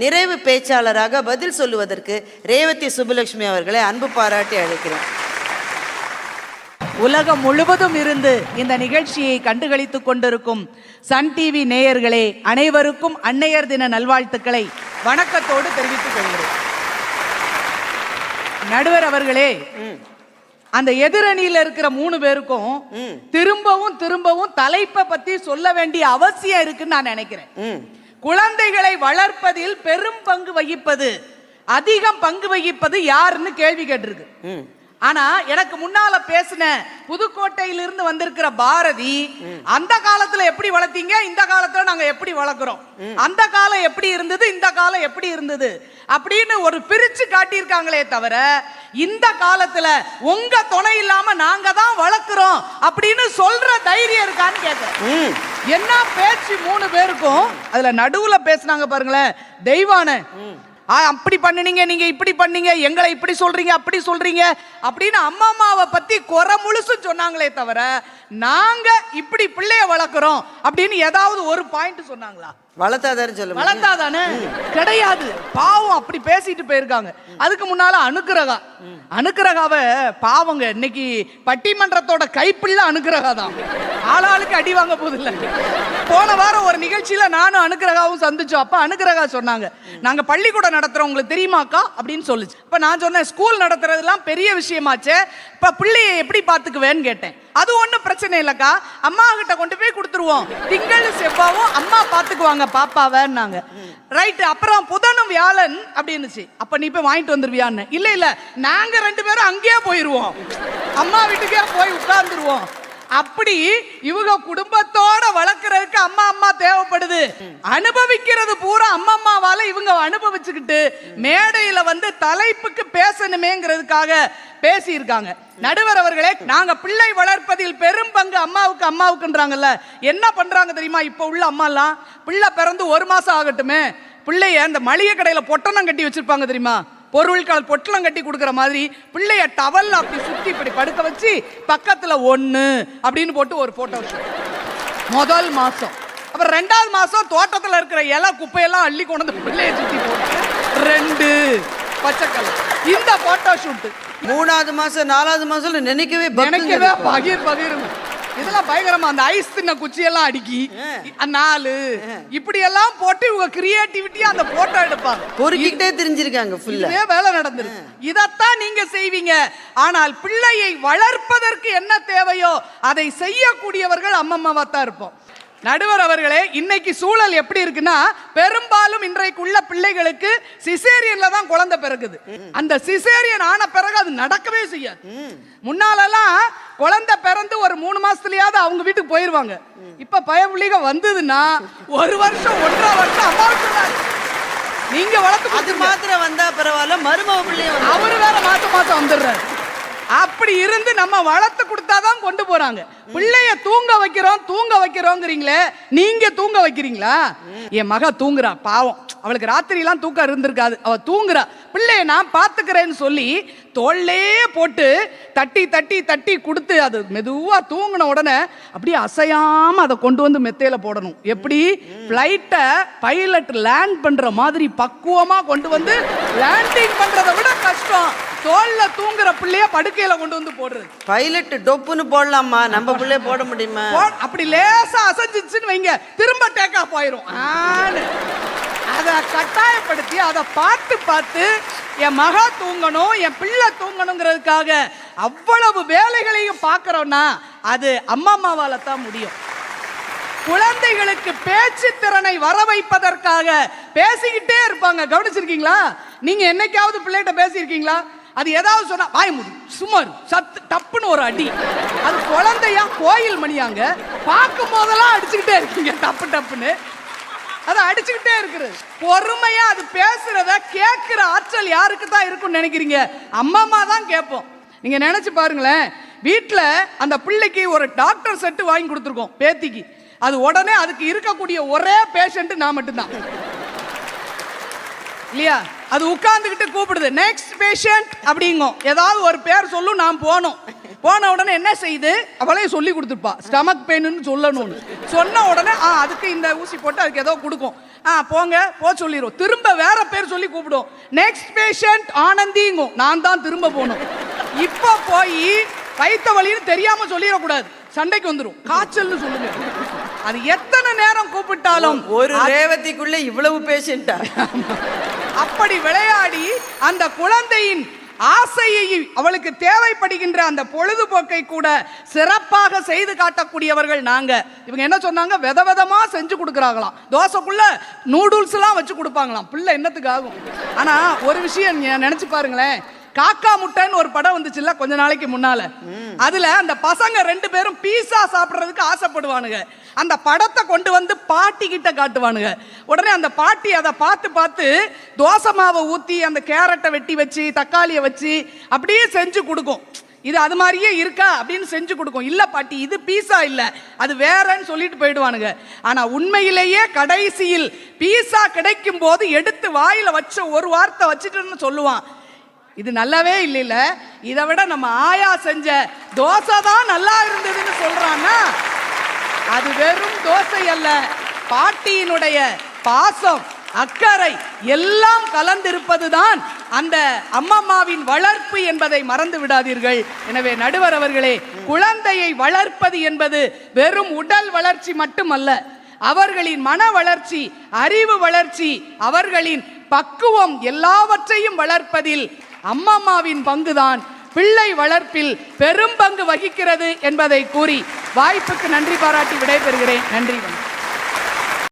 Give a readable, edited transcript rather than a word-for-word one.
நிறைவு பேச்சாளராக பதில் சொல்லுவதற்கு ரேவதி சுப்புலட்சுமி அவர்களை அன்பு பாராட்டி அழைக்கிறேன். உலகம் முழுவதும் இருந்து இந்த நிகழ்ச்சியை கண்டுகளித்துக் கொண்டிருக்கும் சன் டிவி நேயர்களே, அனைவருக்கும் அன்னையர் தின நல்வாழ்த்துக்களை வணக்கத்தோடு தெரிவித்துக் கொள்கிறேன். நடுவர் அவர்களே, அந்த எதிரணியில இருக்கிற 3 பேருக்கும் திரும்பவும் திரும்பவும் தலைப்பை பத்தி சொல்ல வேண்டிய அவசியம் இருக்குன்னு நான் நினைக்கிறேன். குழந்தைகளை வளர்ப்பதில் பெரும் பங்கு வகிப்பது, அதிகம் பங்கு வகிப்பது யாருன்னு கேள்வி கேட்டிருக்கு. ஆனா எனக்கு முன்னால பேசின புதுக்கோட்டையிலிருந்து வந்திருக்கிற பாரதி, அந்த காலத்துல எப்படி வளர்த்தீங்க, இந்த காலத்துல நாங்க எப்படி வளர்க்கிறோம், அந்த காலம் எப்படி இருந்தது, இந்த காலம் எப்படி இருந்தது அப்படின்னு ஒரு பிரிச்சு காட்டியிருக்காங்களே தவிர, இந்த காலத்துல உங்க துணை இல்லாம நாங்க தான் வளர்க்கிறோம் அப்படின்னு சொல்ற தைரியம் இருக்கான்னு கேட்கிறேன். என்ன பேச்சு 3 பேருக்கும். அதுல நடுவுல பேசினாங்க பாருங்களேன், தெய்வான அப்படி பண்ணுனீங்க, நீங்க இப்படி பண்ணீங்க, எங்களை இப்படி சொல்றீங்க, அப்படி சொல்றீங்க அப்படின்னு அம்மா அம்மாவை பத்தி குறை முழுசு சொன்னாங்களே தவிர, நாங்க இப்படி பிள்ளைய வளர்க்கிறோம் அப்படின்னு ஏதாவது ஒரு பாயிண்ட் சொன்னாங்களா? வளர்த்தாதானே சொல்ல, வளர்த்தாதானே கிடையாது. பாவம் அப்படி பேசிட்டு போயிருக்காங்க. அதுக்கு முன்னால அனுக்கிரகாவை பாவங்க இன்னைக்கு பட்டிமன்றத்தோட கைப்பிள்ள அனுக்கிரகா தான். ஆளாளுக்கு அடி வாங்க போது இல்ல. போன வாரம் ஒரு நிகழ்ச்சியில நானும் அனுக்கிரகாவும் சந்திச்சோம். அப்ப அனுக்கிரகா சொன்னாங்க, நாங்க பள்ளிக்கூடம் நடத்துறோம் உங்களுக்கு தெரியுமாக்கா அப்படின்னு சொல்லுச்சு. இப்ப நான் சொன்னேன், ஸ்கூல் நடத்துறதுலாம் பெரிய விஷயமாச்சே, இப்ப பிள்ளைய எப்படி பாத்துக்குவேன்னு கேட்டேன். அது ஒன்றும் பிரச்சனை இல்லக்கா, அம்மா கிட்ட கொண்டு போய் கொடுத்துருவோம், திங்கள் செவ்வாவும் அம்மா பாத்துக்குவாங்க பாப்பாவன்னாங்க. ரைட். அப்புறம் புதனும் வியாழன் அப்படின்னுச்சு. அப்ப நீ போய் வாங்கிட்டு வந்துருவியான்னு. இல்ல இல்ல, நாங்க 2 பேரும் அங்கேயே போயிருவோம், அம்மா வீட்டுக்கே போய் உட்கார்ந்துருவோம். அப்படி இவங்க குடும்பத்தோட வளர்க்கறதுக்கு அம்மா தேவைப்படுது. அனுபவிக்கிறது பூரா அம்மாவால இவங்க அனுபவிச்சுக்கிட்டு மேடையில வந்து தலைப்புக்கு பேசணுமேங்கிறதுக்காக பேசி இருக்காங்க. நடுவர் அவர்களே, நாங்க பிள்ளை வளர்ப்பதில் பெரும் பங்கு அம்மாவுக்குன்றாங்கல்ல, என்ன பண்றாங்க தெரியுமா? இப்ப உள்ள அம்மா எல்லாம் பிள்ளை பிறந்து 1 மாசம் ஆகட்டுமே, பிள்ளைய அந்த மளிகை கடையில பொட்டணம் கட்டி வச்சிருப்பாங்க தெரியுமா, பொருட்கள் பொட்டலம் கட்டி கொடுக்குற மாதிரி பிள்ளைய டவல் அப்படி சுத்தி இப்படி படுக்க வச்சு பக்கத்துல 1 அப்படின்னு போட்டு ஒரு போட்டோ வச்சு முதல் மாசம். அப்புறம் 2வது மாசம் தோட்டத்துல இருக்கிற இலை குப்பையெல்லாம் அள்ளி கொண்டு பிள்ளைய சுத்தி போட்டு 2 பச்சைக்கல் இந்த போட்டோ ஷூட். 3வது மாசம் 4வது மாசம் நினைக்கவே பகிர் இதெல்லாம் பயங்கரமா. அந்த ஐஸ் தின்ன குச்சியெல்லாம் அடுக்கி 4 இப்படி எல்லாம் போட்டு இவங்க கிரியேட்டிவிட்டியா அந்த போட்டோ எடுப்பாங்க. பொறுக்கிட்டே தெரிஞ்சிருக்காங்க. ஃபுல்லா வேலை நடந்துருக்கு. இதத்தான் நீங்க செய்வீங்க. ஆனால் பிள்ளையை வளர்ப்பதற்கு என்ன தேவையோ அதை செய்யக்கூடியவர்கள் அம்மம்மாவா தான் இருப்போம். நடுவர் அவர்களே, இன்னைக்கு சூழல் எப்படி இருக்குன்னா, பெரும்பாலும் இன்றைக்குள்ள பிள்ளைகளுக்கு சிசேரியன்ல தான் குழந்தை பிறகுது. அந்த சிசேரியன் ஆன பிறகு அது நடக்கவே செய்யாது. முன்னாலெல்லாம் குழந்தை பிறந்து ஒரு 3 மாசத்துலயாவது அவங்க வீட்டுக்கு போயிருவாங்க. இப்ப பயப்புள்ளிக வந்ததுன்னா 1 வருஷம் 1.5 வருஷம் அம்மா நீங்க வளர்த்து அது மாத்திரம் வந்தா பரவாயில்ல, மருமக பிள்ளைய அவரு வேற மாசம் வந்துடுறாரு. அப்படி இருந்து நம்ம வளர்த்து கொடுத்தாதான் கொண்டு போறாங்க. பிள்ளைய தூங்க வைக்கிறோங்கிறீங்களே, நீங்க தூங்க வைக்கிறீங்களா? என் மக தூங்குறா, பாவம், அவளுக்கு ராத்திரி எல்லாம் தூக்கம் இருந்திருக்காது, அவ தூங்குறா, பிள்ளைய நான் பாத்துக்கிறேன்னு சொல்லி தோல்லே போட்டு தட்டி தட்டி தட்டி கொடுத்து அது மெதுவா தூங்கின உடனே அப்படியே அசையாம அதை கொண்டு வந்து மெத்தையில போடணும். எப்படி பிளைட்டை பைலட் லேண்ட் பண்ற மாதிரி பக்குவமா கொண்டு வந்து லேண்டிங் பண்றதை விட கஷ்டம் தோல்ல தூங்குற பிள்ளைய படுக்கையில கொண்டு வந்து போடுறது. பைலட் டொப்புன்னு போடலாமா, நம்ம பிள்ளைய போட முடியுமா? அப்படி லேசா அசைஞ்சிச்சுன்னு வைங்க, திரும்ப டேக் ஆஃப் ஆயிரும். அதை கட்டாயப்படுத்தி அதை பார்த்து என் மகா தூங்கணும், என் பிள்ளை தூங்கணுங்கிறதுக்காக அவ்வளவு வேலைகளையும் பார்க்கறோம்னா அது அம்மாவால தான் முடியும். குழந்தைகளுக்கு பேச்சு திறனை வர வைப்பதற்காக பேசிக்கிட்டே இருப்பாங்க. கவனிச்சிருக்கீங்களா? நீங்க என்னைக்காவது பிள்ளைகிட்ட பேசியிருக்கீங்களா? அது ஏதாவது சொன்னா வாய் மூடு, சுமார் சத்து டப்புன்னு ஒரு அடி. அது குழந்தையா கோயில் மணியாங்க, பார்க்கும் போதெல்லாம் அடிச்சுக்கிட்டே இருக்கீங்க, டப்பு டப்புன்னு அதை அடிச்சுக்கிட்டே இருக்கிறது. பொறுமையா அது பேசுறத கேட்கிற ஆற்றல் யாருக்கு தான் இருக்குன்னு நினைக்கிறீங்க? அம்மா தான் கேட்போம். நீங்க நினைச்சு பாருங்களேன், வீட்டுல அந்த பிள்ளைக்கு ஒரு டாக்டர் செட்டு வாங்கி கொடுத்துருக்கோம் பேத்திக்கு, அது உடனே அதுக்கு இருக்கக்கூடிய ஒரே பேஷண்ட் நான் மட்டும்தான். இல்லையா? அது உட்கார்ந்துகிட்டு கூப்பிடுது, நெக்ஸ்ட் பேஷண்ட் அப்படிங்கும். ஏதாவது ஒரு பேர் சொல்லும், நான் போன உடனே என்ன செய்யுது, அவளே சொல்லி கொடுத்துருப்பா ஸ்டமக் பெயின்னு சொல்லணும்னு. சொன்ன உடனே அதுக்கு இந்த ஊசி போட்டு அதுக்கு ஏதோ கொடுக்கும். போங்க சொல்லிடும். திரும்ப வேற பேர் சொல்லி கூப்பிடும், நெக்ஸ்ட் பேஷண்ட் ஆனந்திங்கும். நான் தான் திரும்ப போகணும். இப்போ போய் வயித்த வலின்னு தெரியாம சொல்லிடக்கூடாது, சண்டைக்கு வந்துடும். காய்ச்சல்னு சொல்லுங்க. அது எத்தனை நேரம் கூப்பிட்டாலும் ஒரு ரேவதிக்குள்ள இவ்வளவு பேஷண்டா? அப்படி விளையாடி அந்த குழந்தையின் ஆசையை, அவளுக்கு தேவைப்படுகின்ற அந்த பொழுதுபோக்கை கூட சிறப்பாக செய்து காட்டக்கூடியவர்கள் நாங்க. இவங்க என்ன சொன்னாங்க, விதவிதமா செஞ்சு கொடுக்குறாங்களாம். தோசைக்குள்ள நூடுல்ஸ் எல்லாம் வச்சு கொடுப்பாங்களாம். பிள்ளை என்னத்துக்கு ஆகும்? ஆனா ஒரு விஷயம் நினைச்சு பாருங்களேன், காக்கா முட்டைன்னு ஒரு படம் வந்துச்சுல்ல கொஞ்ச நாளைக்கு முன்னால. அதுல அந்த பசங்க 2 பேரும் பீஸா சாப்பிடுறதுக்கு ஆசைப்படுவானுங்க. அந்த படத்தை கொண்டு வந்து பாட்டி கிட்ட காட்டுவானுங்க. உடனே அந்த பாட்டி அதை பார்த்து தோசை மாவை ஊத்தி அந்த கேரட்டை வெட்டி வச்சு தக்காளியை வச்சு அப்படியே செஞ்சு கொடுக்கும். இது அது மாதிரியே இருக்கா அப்படின்னு செஞ்சு கொடுக்கும். இல்ல பாட்டி, இது பீஸா இல்ல, அது வேறன்னு சொல்லிட்டு போயிடுவானுங்க. ஆனா உண்மையிலேயே கடைசியில் பீஸா கிடைக்கும் போது எடுத்து வாயில வச்ச ஒரு வார்த்தை வச்சுட்டுன்னு சொல்லுவான், இது நல்லாவே இல்லைல்ல, இதை விட நம்ம ஆயா செஞ்ச தோசை தான் நல்லா இருந்ததுன்னு சொல்றான்னா, அது வெறும் தோசை அல்ல, பாட்டியினுடைய பாசம் அக்கறை எல்லாம் கலந்திருப்பதுதான் அந்த அம்மம்மாவின் வளர்ப்பு என்பதை மறந்து விடாதீர்கள். எனவே நடுவர் அவர்களே, குழந்தையை வளர்ப்பது என்பது வெறும் உடல் வளர்ச்சி மட்டுமல்ல, அவர்களின் மன வளர்ச்சி, அறிவு வளர்ச்சி, அவர்களின் பக்குவம் எல்லாவற்றையும் வளர்ப்பதில் அம்மம்மாவின் பங்குதான் பிள்ளை வளர்ப்பில் பெரும் பங்கு வகிக்கிறது என்பதை கூறி வாய்ப்புக்கு நன்றி பாராட்டி விடைபெறுகிறேன். நன்றி.